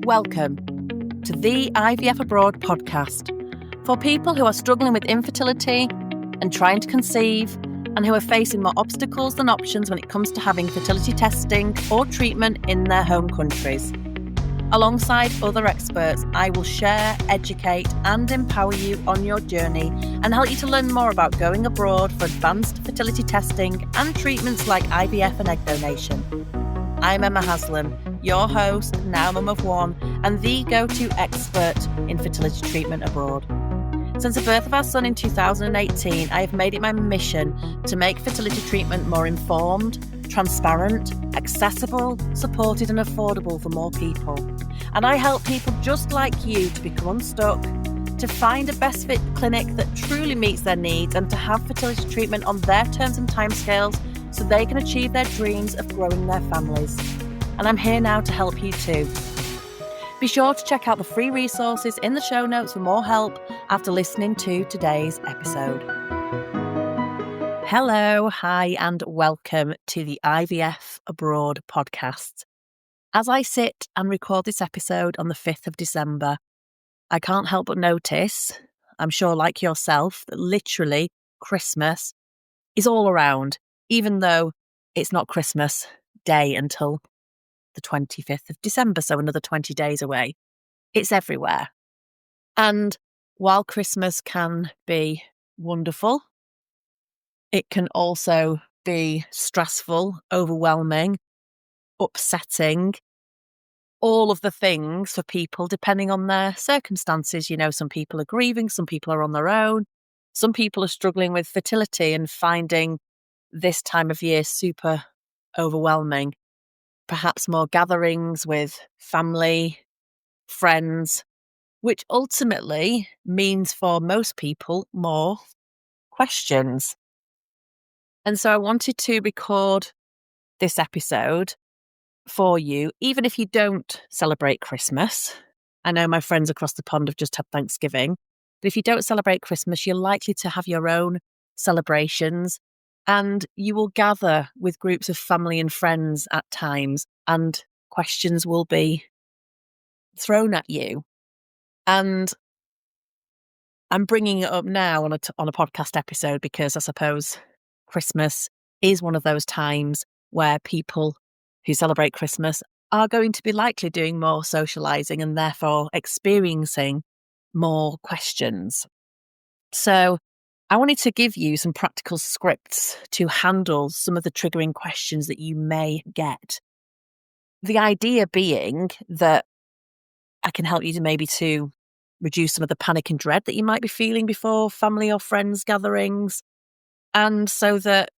Welcome to the IVF Abroad podcast for people who are struggling with infertility and trying to conceive and who are facing more obstacles than options when it comes to having fertility testing or treatment in their home countries. Alongside other experts, I will share, educate and empower you on your journey and help you to learn more about going abroad for advanced fertility testing and treatments like IVF and egg donation. I'm Emma Haslam, your host, now mum of one, and the go-to expert in fertility treatment abroad. Since the birth of our son in 2018, I have made it my mission to make fertility treatment more informed, transparent, accessible, supported and affordable for more people. And I help people just like you to become unstuck, to find a best fit clinic that truly meets their needs and to have fertility treatment on their terms and timescales so they can achieve their dreams of growing their families. And I'm here now to help you too. Be sure to check out the free resources in the show notes for more help after listening to today's episode. Hello, hi, and welcome to the IVF Abroad podcast. As I sit and record this episode on the 5th of December, I can't help but notice, I'm sure like yourself, that literally Christmas is all around, even though it's not Christmas Day until the 25th of December, so another 20 days away. It's everywhere. And while Christmas can be wonderful, it can also be stressful, overwhelming, upsetting, all of the things for people depending on their circumstances. You know, some people are grieving, some people are on their own, some people are struggling with fertility and finding this time of year super overwhelming. Perhaps more gatherings with family, friends, which ultimately means for most people more questions. And so I wanted to record this episode for you, even if you don't celebrate Christmas. I know my friends across the pond have just had Thanksgiving, but if you don't celebrate Christmas, you're likely to have your own celebrations. And you will gather with groups of family and friends at times, and questions will be thrown at you. And I'm bringing it up now on a podcast episode because I suppose Christmas is one of those times where people who celebrate Christmas are going to be likely doing more socialising and therefore experiencing more questions. So I wanted to give you some practical scripts to handle some of the triggering questions that you may get. The idea being that I can help you to reduce some of the panic and dread that you might be feeling before family or friends gatherings, and so that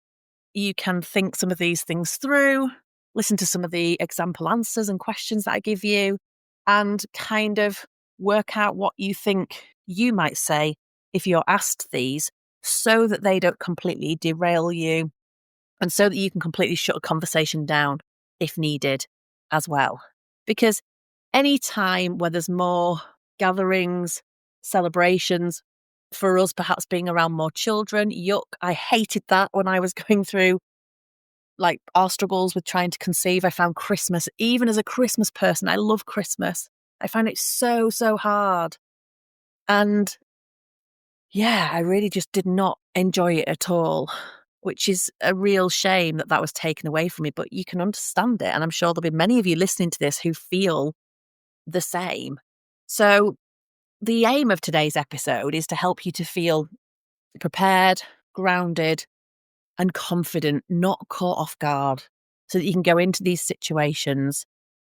you can think some of these things through, listen to some of the example answers and questions that I give you, and kind of work out what you think you might say if you're asked these, so that they don't completely derail you and so that you can completely shut a conversation down if needed as well. Because any time where there's more gatherings, celebrations, for us perhaps being around more children, yuck, I hated that when I was going through like our struggles with trying to conceive. I found Christmas, even as a Christmas person, I love Christmas. I find it so, so hard. And yeah, I really just did not enjoy it at all, which is a real shame that was taken away from me, but you can understand it. And I'm sure there'll be many of you listening to this who feel the same. So the aim of today's episode is to help you to feel prepared, grounded, and confident, not caught off guard, so that you can go into these situations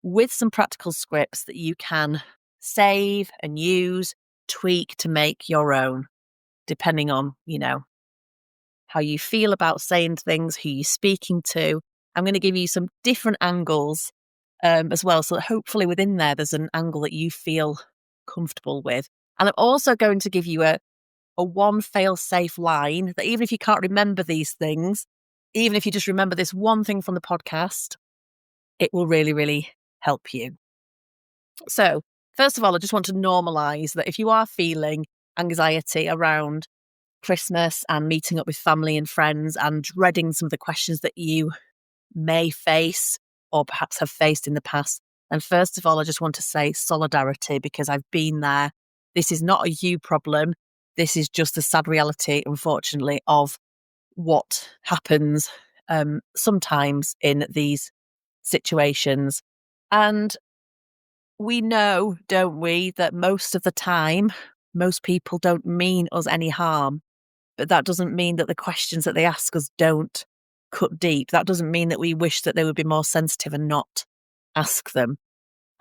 with some practical scripts that you can save and use, tweak to make your own, depending on, how you feel about saying things, who you're speaking to. I'm going to give you some different angles as well, so that hopefully within there's an angle that you feel comfortable with. And I'm also going to give you a one fail-safe line that even if you can't remember these things, even if you just remember this one thing from the podcast, it will really, really help you. So first of all, I just want to normalise that if you are feeling anxiety around Christmas and meeting up with family and friends and dreading some of the questions that you may face or perhaps have faced in the past. And first of all, I just want to say solidarity, because I've been there. This is not a you problem. This is just the sad reality, unfortunately, of what happens sometimes in these situations. And we know, don't we, that most of the time, most people don't mean us any harm. But that doesn't mean that the questions that they ask us don't cut deep. That doesn't mean that we wish that they would be more sensitive and not ask them.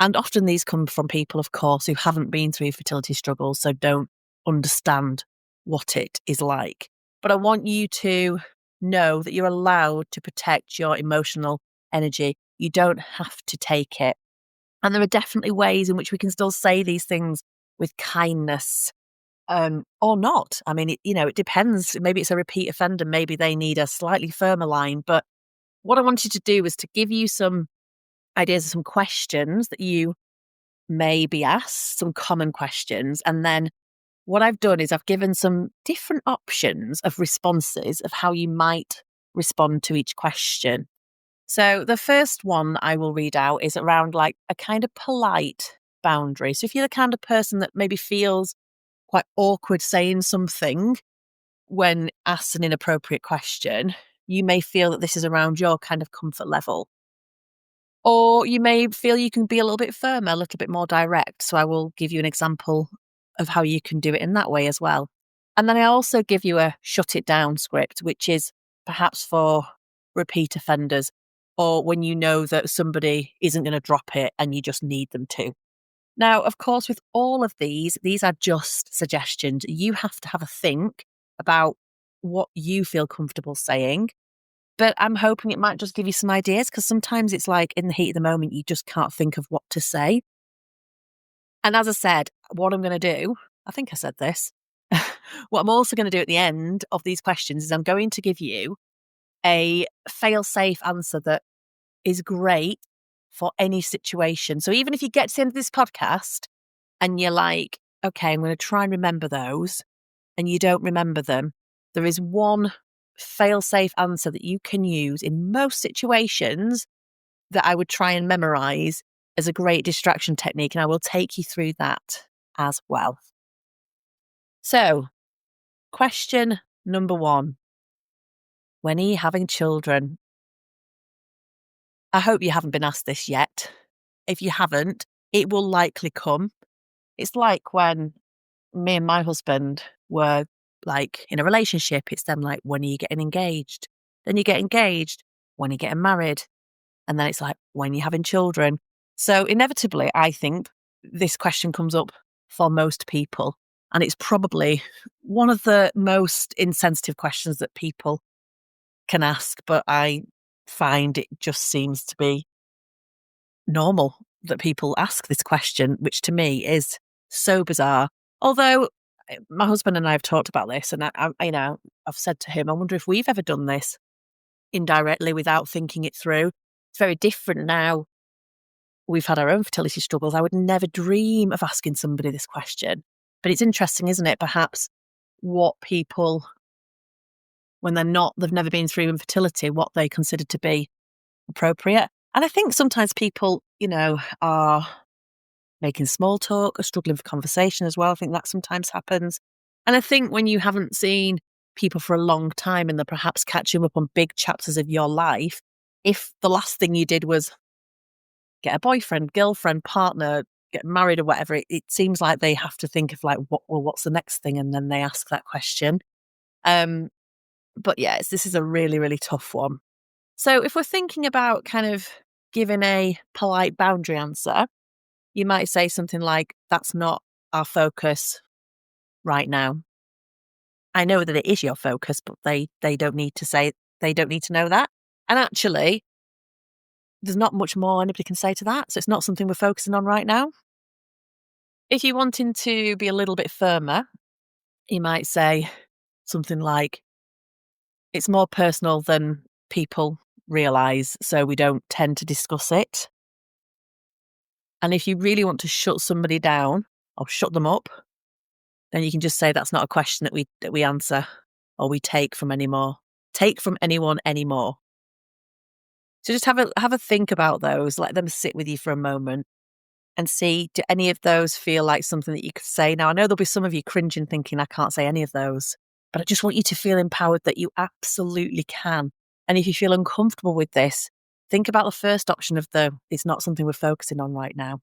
And often these come from people, of course, who haven't been through fertility struggles, so don't understand what it is like. But I want you to know that you're allowed to protect your emotional energy. You don't have to take it. And there are definitely ways in which we can still say these things with kindness, or not. I mean, it depends. Maybe it's a repeat offender. Maybe they need a slightly firmer line. But what I wanted to do was to give you some ideas of some questions that you may be asked, some common questions. And then what I've done is I've given some different options of responses of how you might respond to each question. So the first one I will read out is around like a kind of polite boundary. So if you're the kind of person that maybe feels quite awkward saying something when asked an inappropriate question, you may feel that this is around your kind of comfort level. Or you may feel you can be a little bit firmer, a little bit more direct. So I will give you an example of how you can do it in that way as well. And then I also give you a shut it down script, which is perhaps for repeat offenders, or when you know that somebody isn't going to drop it and you just need them to. Now, of course, with all of these are just suggestions. You have to have a think about what you feel comfortable saying. But I'm hoping it might just give you some ideas, because sometimes it's like in the heat of the moment, you just can't think of what to say. And as I said, what I'm going to do, I think I said this, what I'm also going to do at the end of these questions is I'm going to give you a fail-safe answer that is great for any situation. So even if you get to the end of this podcast and you're like, okay, I'm going to try and remember those, and you don't remember them, there is one fail-safe answer that you can use in most situations that I would try and memorize as a great distraction technique, and I will take you through that as well. So, question number 1. When are you having children? I hope you haven't been asked this yet. If you haven't, it will likely come. It's like when me and my husband were like in a relationship. It's then like, when are you getting engaged? Then you get engaged. When are you getting married? And then it's like, when are you having children? So inevitably, I think this question comes up for most people. And it's probably one of the most insensitive questions that people can ask. But I find it just seems to be normal that people ask this question, which to me is so bizarre. Although my husband and I have talked about this, and I've said to him, I wonder if we've ever done this indirectly without thinking it through. It's very different now. We've had our own fertility struggles. I would never dream of asking somebody this question. But it's interesting, isn't it? Perhaps what people, when they've never been through infertility, what they consider to be appropriate. And I think sometimes people, are making small talk or struggling for conversation as well. I think that sometimes happens. And I think when you haven't seen people for a long time and they're perhaps catching up on big chapters of your life, if the last thing you did was get a boyfriend, girlfriend, partner, get married or whatever, it seems like they have to think of like, what's the next thing? And then they ask that question. But yes, this is a really, really tough one. So if we're thinking about kind of giving a polite boundary answer, you might say something like, that's not our focus right now. I know that it is your focus, but they don't need to know that. And actually, there's not much more anybody can say to that. So it's not something we're focusing on right now. If you're wanting to be a little bit firmer, you might say something like, it's more personal than people realise, so we don't tend to discuss it. And if you really want to shut somebody down or shut them up, then you can just say that's not a question that we answer or we take from anyone anymore. So just have a think about those, let them sit with you for a moment and see, do any of those feel like something that you could say? Now, I know there'll be some of you cringing thinking, I can't say any of those, but I just want you to feel empowered that you absolutely can. And if you feel uncomfortable with this, think about the first option of it's not something we're focusing on right now.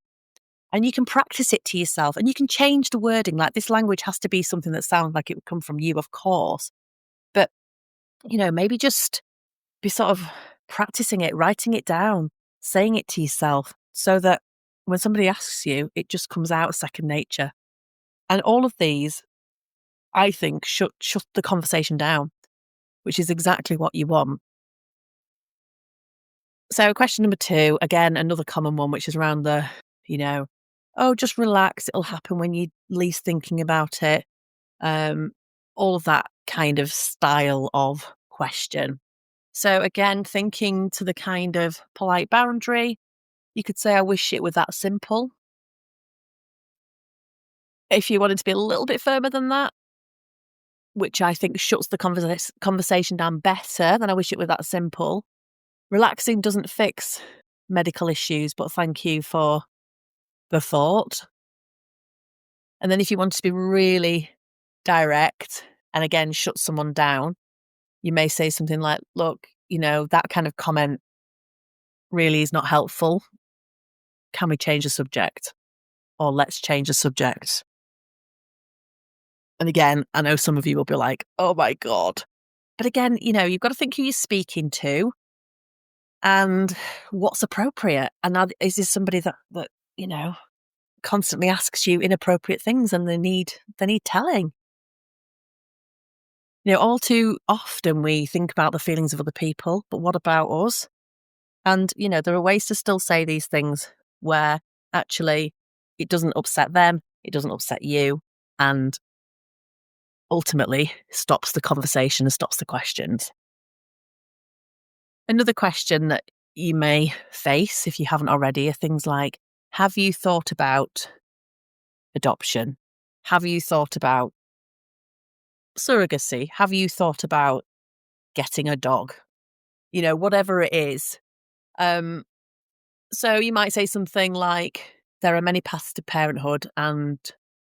And you can practice it to yourself and you can change the wording. Like, this language has to be something that sounds like it would come from you, of course. But, maybe just be sort of practicing it, writing it down, saying it to yourself so that when somebody asks you, it just comes out second nature. And all of these, I think, shut the conversation down, which is exactly what you want. So question number 2, again, another common one, which is around oh, just relax. It'll happen when you're least thinking about it. All of that kind of style of question. So again, thinking to the kind of polite boundary, you could say, I wish it were that simple. If you wanted to be a little bit firmer than that, which I think shuts the conversation down better than I wish it were that simple. Relaxing doesn't fix medical issues, but thank you for the thought. And then if you want to be really direct and again, shut someone down, you may say something like, look, that kind of comment really is not helpful. Can we change the subject? Or let's change the subject. And again, I know some of you will be like, oh my God. But again, you've got to think who you're speaking to and what's appropriate. And is this somebody that constantly asks you inappropriate things and they need telling? All too often we think about the feelings of other people, but what about us? And, there are ways to still say these things where actually it doesn't upset them, it doesn't upset you, and ultimately stops the conversation and stops the questions. Another question that you may face, if you haven't already, are things like, have you thought about adoption? Have you thought about surrogacy? Have you thought about getting a dog? Whatever it is. So you might say something like, there are many paths to parenthood and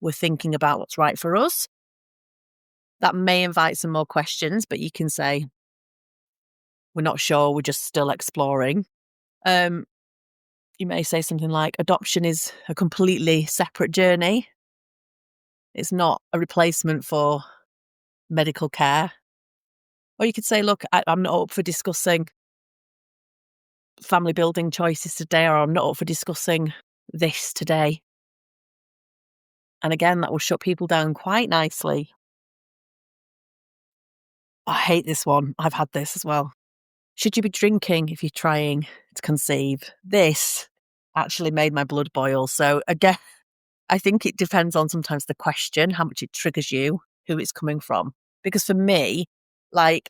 we're thinking about what's right for us. That may invite some more questions, but you can say, we're not sure, we're just still exploring. You may say something like, adoption is a completely separate journey. It's not a replacement for medical care. Or you could say, look, I'm not up for discussing family building choices today, or I'm not up for discussing this today. And again, that will shut people down quite nicely. I hate this one. I've had this as well. Should you be drinking if you're trying to conceive? This actually made my blood boil. So again, I think it depends on sometimes the question, how much it triggers you, who it's coming from. Because for me, like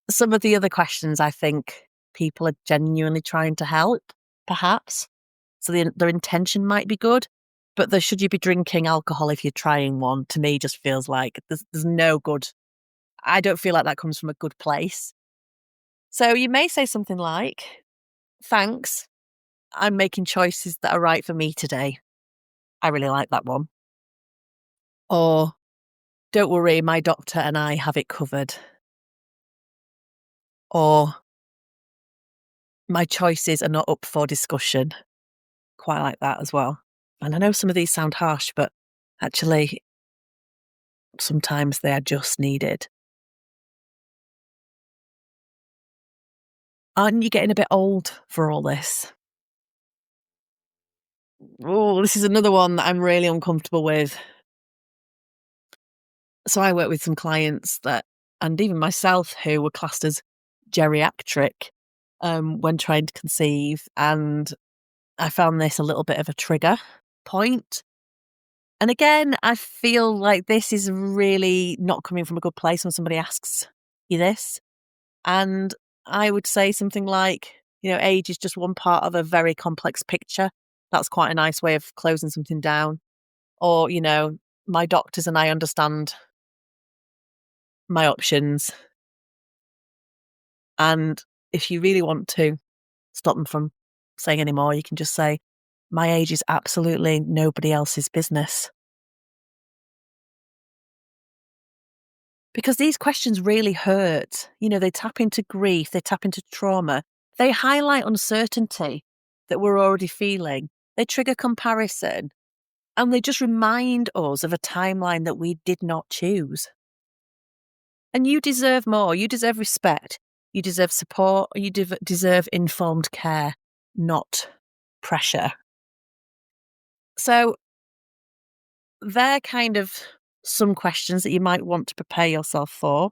some of the other questions, I think people are genuinely trying to help, perhaps. So their intention might be good. But should you be drinking alcohol if you're trying one, to me just feels like there's no good. I don't feel like that comes from a good place. So you may say something like, thanks, I'm making choices that are right for me today. I really like that one. Or, don't worry, my doctor and I have it covered. Or, my choices are not up for discussion. Quite like that as well. And I know some of these sound harsh, but actually, sometimes they are just needed. Aren't you getting a bit old for all this? Oh, this is another one that I'm really uncomfortable with. So I work with some clients and even myself, who were classed as geriatric when trying to conceive. And I found this a little bit of a trigger point. And again, I feel like this is really not coming from a good place when somebody asks you this. And I would say something like, age is just one part of a very complex picture. That's quite a nice way of closing something down. Or, my doctors and I understand my options. And if you really want to stop them from saying any more. You can just say, my age is absolutely nobody else's business. Because these questions really hurt. They tap into grief, they tap into trauma, they highlight uncertainty that we're already feeling, they trigger comparison, and they just remind us of a timeline that we did not choose. And you deserve more. You deserve respect. You deserve support. You deserve informed care, not pressure. So they're kind of some questions that you might want to prepare yourself for.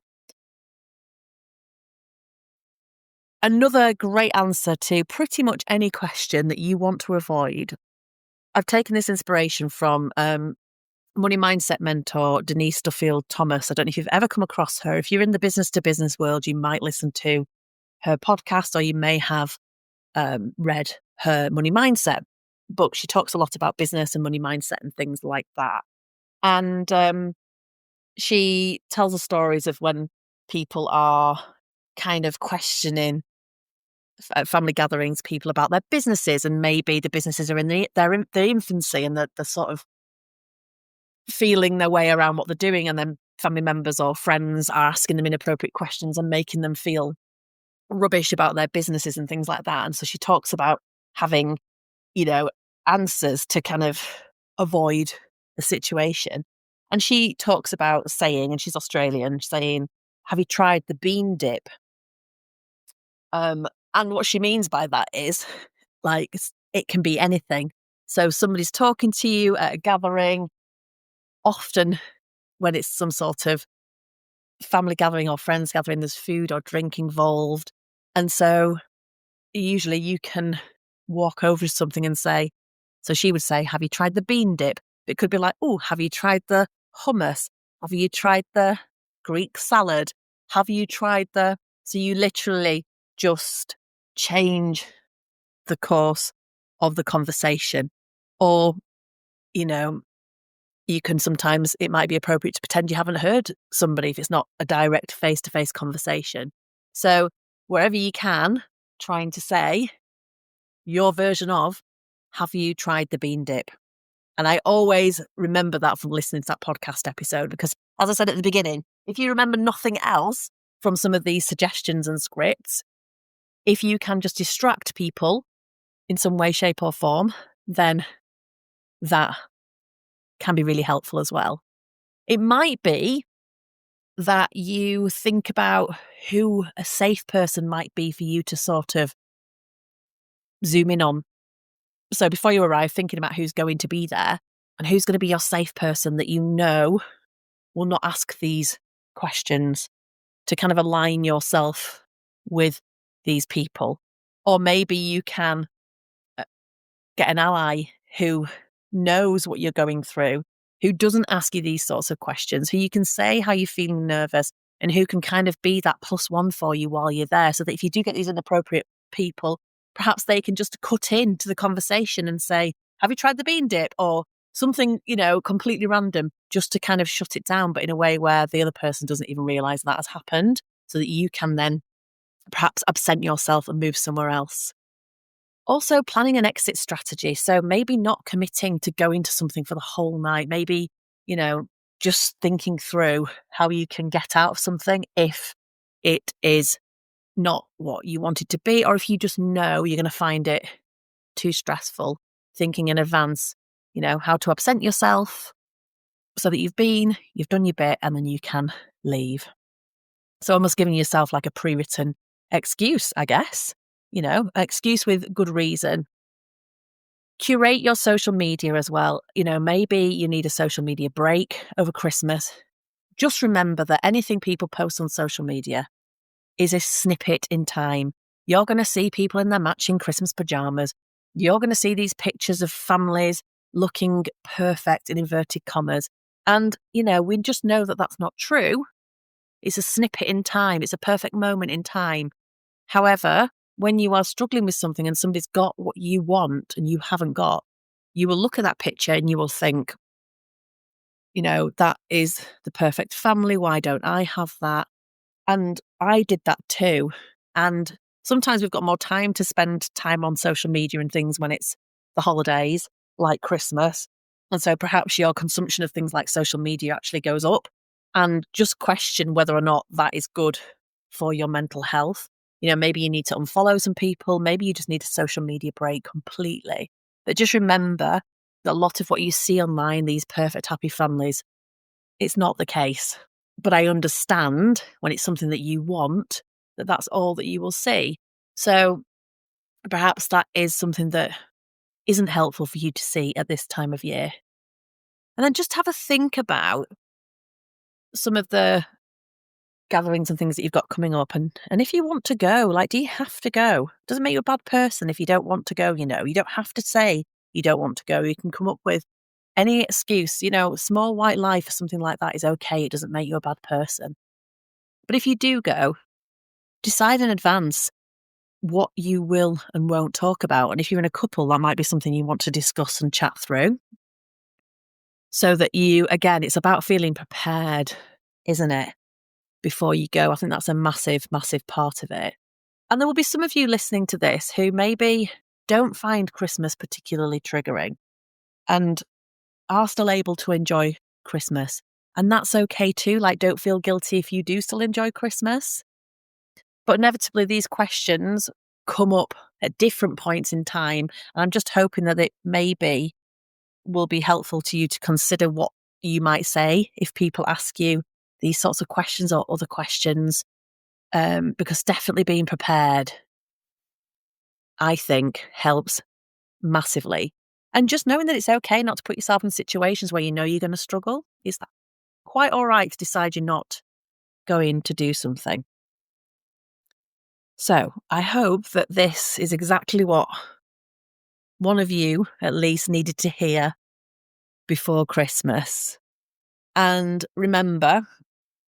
Another great answer to pretty much any question that you want to avoid. I've taken this inspiration from money mindset mentor Denise Duffield Thomas. I don't know if you've ever come across her. If you're in the business to business world, you might listen to her podcast, or you may have read her money mindset book. She talks a lot about business and money mindset and things like that. And she tells us stories of when people are kind of questioning at family gatherings, people about their businesses, and maybe the businesses are in their infancy and they're sort of feeling their way around what they're doing, and then family members or friends are asking them inappropriate questions and making them feel rubbish about their businesses and things like that. And so she talks about having, answers to kind of avoid the situation. And she talks about saying, and she's Australian, saying, have you tried the bean dip? And what she means by that is, like, it can be anything. So somebody's talking to you at a gathering, often when it's some sort of family gathering or friends gathering, there's food or drink involved. And so usually you can walk over to something and say, so she would say, have you tried the bean dip? It could be like, oh, have you tried the hummus? Have you tried the Greek salad? Have you tried the... So you literally just change the course of the conversation. Or, you can sometimes, it might be appropriate to pretend you haven't heard somebody if it's not a direct face-to-face conversation. So wherever you can, trying to say your version of, have you tried the bean dip? And I always remember that from listening to that podcast episode, because as I said at the beginning, if you remember nothing else from some of these suggestions and scripts, if you can just distract people in some way, shape or form, then that can be really helpful as well. It might be that you think about who a safe person might be for you to sort of zoom in on. So before you arrive, thinking about who's going to be there and who's going to be your safe person that you know will not ask these questions, to kind of align yourself with these people. Or maybe you can get an ally who knows what you're going through, who doesn't ask you these sorts of questions, who you can say how you're feeling nervous, and who can kind of be that +1 for you while you're there, so that if you do get these inappropriate people, perhaps they can just cut into the conversation and say, have you tried the bean dip? Or something, completely random, just to kind of shut it down, but in a way where the other person doesn't even realise that has happened, so that you can then perhaps absent yourself and move somewhere else. Also, planning an exit strategy. So maybe not committing to going to something for the whole night. Maybe, just thinking through how you can get out of something if it is not what you want it to be, or if you just know you're going to find it too stressful. Thinking in advance, how to absent yourself so that you've done your bit, and then you can leave. So almost giving yourself like a pre-written excuse, I guess. Excuse with good reason. Curate your social media as well. Maybe you need a social media break over Christmas. Just remember that anything people post on social media is a snippet in time. You're going to see people in their matching Christmas pajamas. You're going to see these pictures of families looking perfect in inverted commas. And, we just know that that's not true. It's a snippet in time. It's a perfect moment in time. However, when you are struggling with something and somebody's got what you want and you haven't got, you will look at that picture and you will think, that is the perfect family. Why don't I have that? And I did that too. And Sometimes we've got more time to spend time on social media and things when it's the holidays, like Christmas. And so perhaps your consumption of things like social media actually goes up, and just question whether or not that is good for your mental health. Maybe you need to unfollow some people. Maybe you just need a social media break completely. But just remember that a lot of what you see online, these perfect, happy families, it's not the case. But I understand when it's something that you want, that that's all that you will see. So perhaps that is something that isn't helpful for you to see at this time of year. And then just have a think about some of the gatherings and things that you've got coming up. And if you want to go, do you have to go? It doesn't make you a bad person if you don't want to go, You don't have to say you don't want to go. You can come up with any excuse, small white lie for something like that is okay. It doesn't make you a bad person. But if you do go, decide in advance what you will and won't talk about. And if you're in a couple, that might be something you want to discuss and chat through. So that again, it's about feeling prepared, isn't it? Before you go. I think that's a massive, massive part of it. And there will be some of you listening to this who maybe don't find Christmas particularly triggering and are still able to enjoy Christmas. And that's okay too. Don't feel guilty if you do still enjoy Christmas. But inevitably, these questions come up at different points in time. And I'm just hoping that it maybe will be helpful to you to consider what you might say if people ask you these sorts of questions or other questions, because definitely being prepared, I think, helps massively. And just knowing that it's okay not to put yourself in situations where you're going to struggle. Is that quite all right to decide you're not going to do something? So I hope that this is exactly what one of you at least needed to hear before Christmas. And remember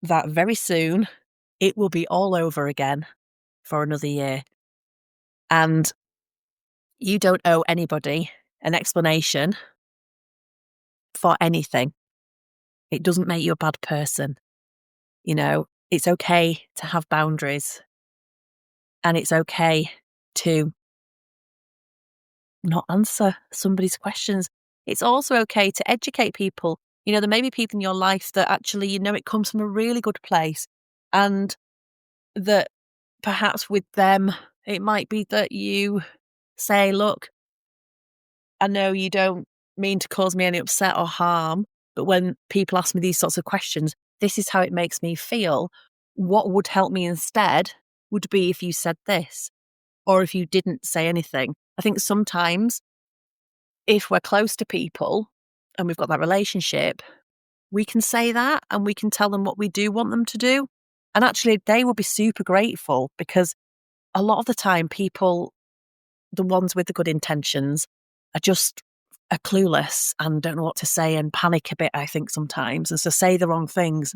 that very soon it will be all over again for another year. And you don't owe anybody an explanation for anything. It doesn't make you a bad person. It's okay to have boundaries. And it's okay to not answer somebody's questions. It's also okay to educate people. There may be people in your life that actually, it comes from a really good place. And that perhaps with them, it might be that you say, look, I know you don't mean to cause me any upset or harm, but when people ask me these sorts of questions, this is how it makes me feel. What would help me instead would be if you said this, or if you didn't say anything. I think sometimes if we're close to people and we've got that relationship, we can say that and we can tell them what we do want them to do. And actually, they will be super grateful, because a lot of the time people, the ones with the good intentions, are clueless and don't know what to say and panic a bit, I think, sometimes. And so say the wrong things.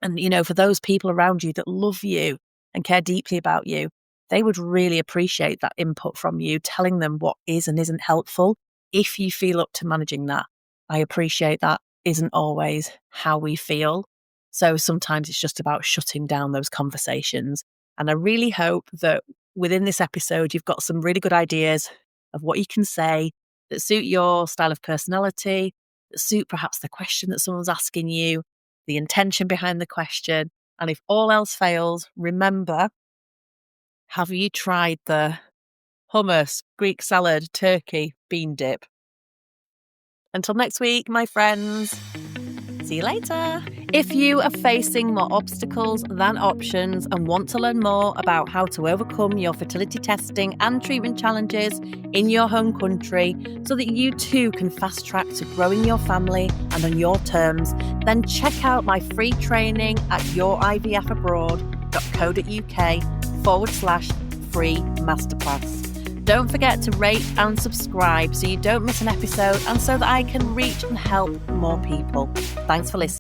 And, for those people around you that love you and care deeply about you, they would really appreciate that input from you, telling them what is and isn't helpful, if you feel up to managing that. I appreciate that isn't always how we feel. So sometimes it's just about shutting down those conversations. And I really hope that within this episode, you've got some really good ideas of what you can say that suit your style of personality, that suit perhaps the question that someone's asking you, the intention behind the question. And if all else fails, remember, have you tried the hummus, Greek salad, turkey, bean dip? Until next week, my friends. See you later. If you are facing more obstacles than options and want to learn more about how to overcome your fertility testing and treatment challenges in your home country so that you too can fast track to growing your family and on your terms, then check out my free training at yourivfabroad.co.uk/free masterclass. Don't forget to rate and subscribe so you don't miss an episode and so that I can reach and help more people. Thanks for listening.